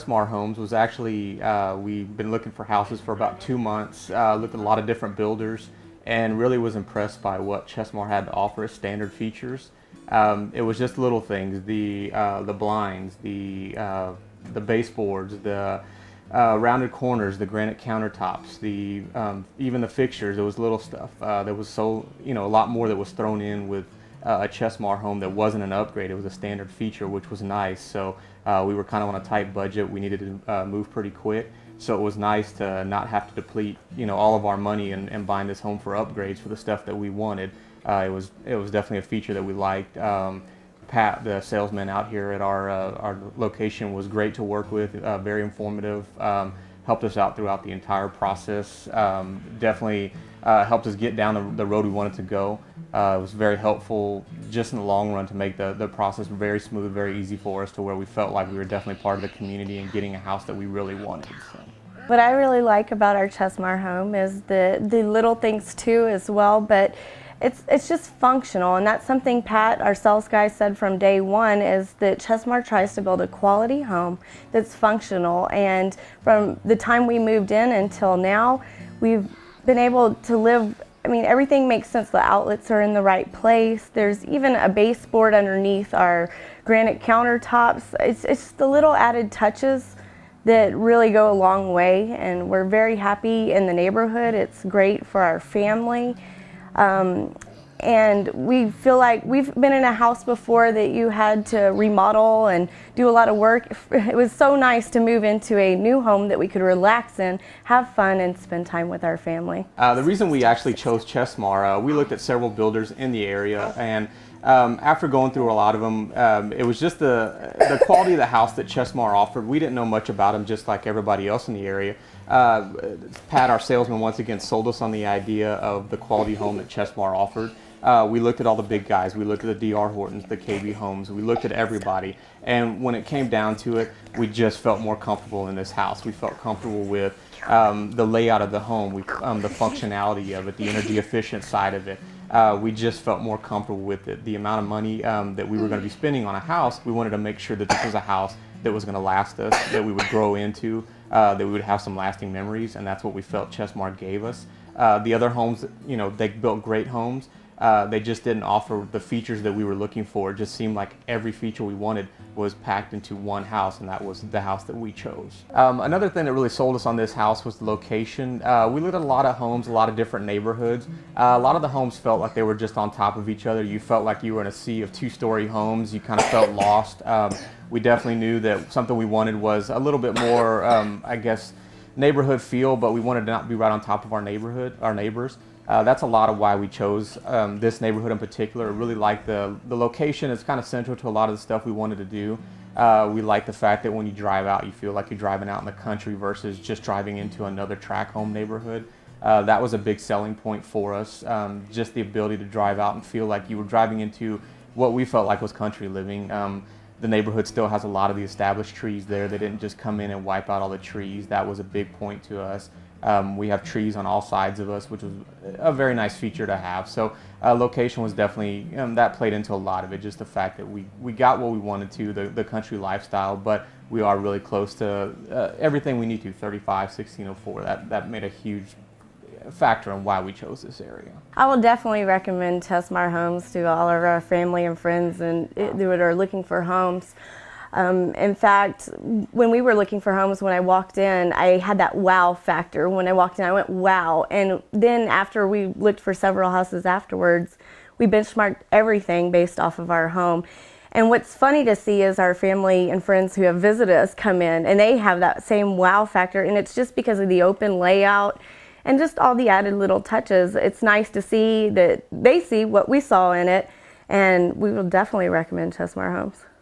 Chesmar Homes was actually, we've been looking for houses for about 2 months, looked at a lot of different builders, and really was impressed by what Chesmar had to offer as standard features. It was just little things, the blinds, the baseboards, the rounded corners, the granite countertops, even the fixtures. It was little stuff. There was a lot more that was thrown in with a Chesmar home that wasn't an upgrade. It was a standard feature, which was nice. So we were kind of on a tight budget. We needed to move pretty quick. So it was nice to not have to deplete, all of our money and buying this home for upgrades for the stuff that we wanted. It was definitely a feature that we liked. Pat, the salesman out here at our location, was great to work with, very informative, helped us out throughout the entire process, definitely helped us get down the road we wanted to go. It was very helpful just in the long run to make the process very smooth, very easy for us, to where we felt like we were definitely part of the community and getting a house that we really wanted. So. What I really like about our Chesmar home is the little things too as well, but it's just functional, and that's something Pat, our sales guy, said from day one, is that Chesmar tries to build a quality home that's functional. And from the time we moved in until now, we've been able to live, everything makes sense. The outlets are in the right place. There's even a baseboard underneath our granite countertops. It's the little added touches that really go a long way, and we're very happy in the neighborhood. It's great for our family. And we feel like we've been in a house before that you had to remodel and do a lot of work. It was so nice to move into a new home that we could relax in, have fun, and spend time with our family. The reason we actually chose Chesmar, we looked at several builders in the area, and after going through a lot of them, it was just the quality of the house that Chesmar offered. We didn't know much about them, just like everybody else in the area. Pat, our salesman, once again sold us on the idea of the quality home that Chesmar offered. We looked at all the big guys. We looked at the D.R. Hortons, the KB Homes. We looked at everybody. And when it came down to it, we just felt more comfortable in this house. We felt comfortable with the layout of the home, the functionality of it, the energy efficient side of it. We just felt more comfortable with it. The amount of money that we were going to be spending on a house, we wanted to make sure that this was a house that was going to last us, that we would grow into, that we would have some lasting memories, and that's what we felt Chesmar gave us. The other homes, they built great homes. They just didn't offer the features that we were looking for. It just seemed like every feature we wanted was packed into one house, and that was the house that we chose. Another thing that really sold us on this house was the location. We looked at a lot of homes, a lot of different neighborhoods. A lot of the homes felt like they were just on top of each other. You felt like you were in a sea of two-story homes. You kind of felt lost. We definitely knew that something we wanted was a little bit more, neighborhood feel, but we wanted to not be right on top of our neighbors. That's a lot of why we chose this neighborhood in particular. I really like the location. It's kind of central to a lot of the stuff we wanted to do. We like the fact that when you drive out, you feel like you're driving out in the country versus just driving into another tract home neighborhood. That was a big selling point for us, just the ability to drive out and feel like you were driving into what we felt like was country living. The neighborhood still has a lot of the established trees there. They didn't just come in and wipe out all the trees. That was a big point to us. We have trees on all sides of us, which was a very nice feature to have. So location was definitely, that played into a lot of it, just the fact that we got what we wanted to, the country lifestyle, but we are really close to everything we need to, 35-1604. That made a huge factor in why we chose this area. I will definitely recommend Chesmar Homes to all of our family and friends that are looking for homes. In fact, when we were looking for homes, when I walked in, I had that wow factor. When I walked in, I went, wow. And then after we looked for several houses afterwards, we benchmarked everything based off of our home. And what's funny to see is our family and friends who have visited us come in, and they have that same wow factor. And it's just because of the open layout and just all the added little touches. It's nice to see that they see what we saw in it, and we will definitely recommend Chesmar Homes.